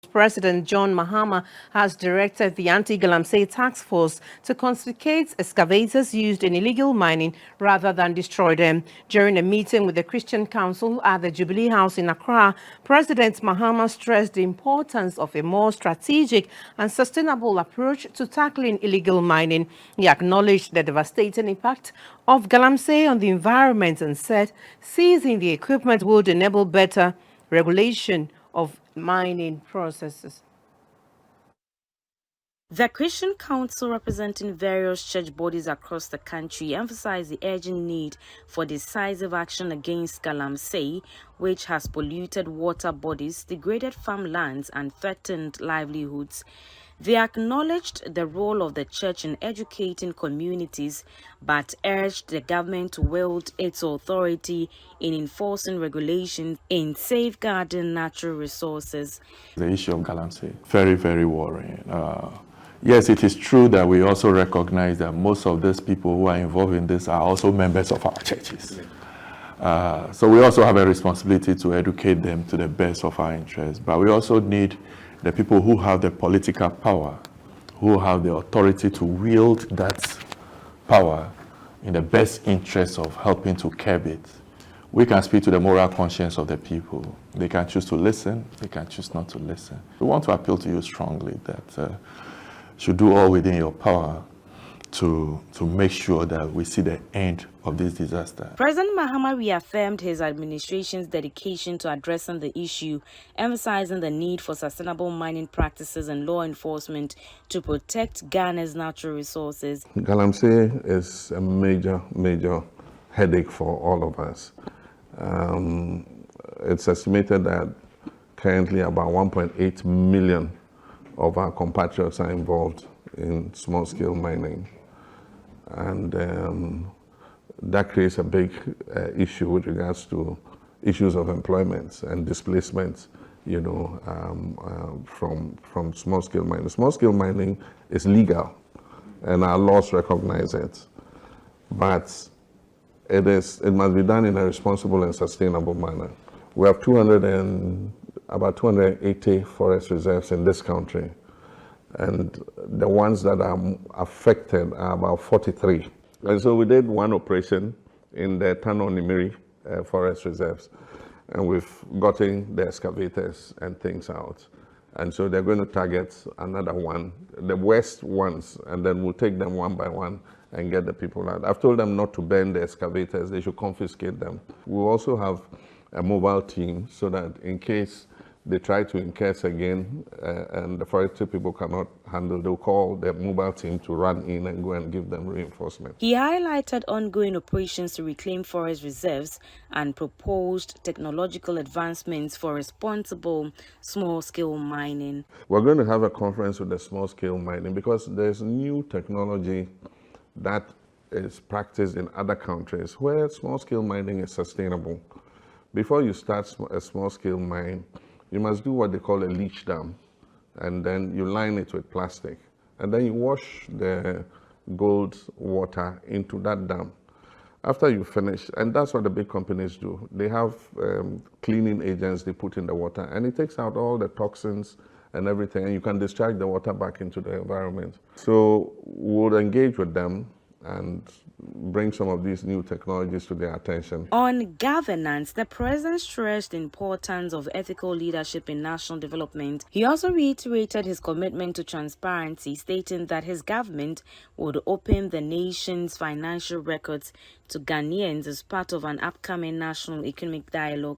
President John Mahama has directed the Anti-Galamsey Taskforce to confiscate excavators used in illegal mining rather than destroy them. During a meeting with the Christian Council at the Jubilee House in Accra, President Mahama stressed the importance of a more strategic and sustainable approach to tackling illegal mining. He acknowledged the devastating impact of Galamsey on the environment and said seizing the equipment would enable better regulation of mining processes. The Christian Council, representing various church bodies across the country, emphasized the urgent need for decisive action against Galamsey, which has polluted water bodies, degraded farmlands, and threatened livelihoods. They acknowledged the role of the church in educating communities, but urged the government to wield its authority in enforcing regulations in safeguarding natural resources. The issue of Galamsey, very, very worrying. Yes, it is true that we also recognize that most of these people who are involved in this are also members of our churches. So we also have a responsibility to educate them to the best of our interests. But we also need the people who have the political power, who have the authority to wield that power in the best interest of helping to curb it. We can speak to the moral conscience of the people. They can choose to listen, they can choose not to listen. We want to appeal to you strongly that you should do all within your power to make sure that we see the end of this disaster. President Mahama reaffirmed his administration's dedication to addressing the issue, emphasizing the need for sustainable mining practices and law enforcement to protect Ghana's natural resources. Galamsey is a major headache for all of us. It's estimated that currently about 1.8 million of our compatriots are involved in small-scale mining. And that creates a big issue with regards to issues of employment and displacement, you know, from small-scale mining. Small-scale mining is legal, and our laws recognize it. But it must be done in a responsible and sustainable manner. We have about 280 forest reserves in this country, and the ones that are affected are about 43. And so we did one operation in the Tano Nimiri forest reserves, and we've gotten the excavators and things out. And so they're going to target another one, the worst ones, and then we'll take them one by one and get the people out. I've told them not to burn the excavators, they should confiscate them. We'll also have a mobile team so that in case they try to encash again and the forestry people cannot handle, they'll call the mobile team to run in and go and give them reinforcement. He highlighted ongoing operations to reclaim forest reserves and proposed technological advancements for responsible small-scale mining. We're going to have a conference with the small-scale mining because there's new technology that is practiced in other countries where small-scale mining is sustainable. Before you start a small-scale mine, you must do what they call a leach dam, and then you line it with plastic, and then you wash the gold water into that dam. After you finish, and that's what the big companies do, they have cleaning agents they put in the water, and it takes out all the toxins and everything, and you can discharge the water back into the environment. So we'll engage with them and bring some of these new technologies to their attention. On governance, the president stressed the importance of ethical leadership in national development. He also reiterated his commitment to transparency, stating that his government would open the nation's financial records to Ghanaians as part of an upcoming national economic dialogue.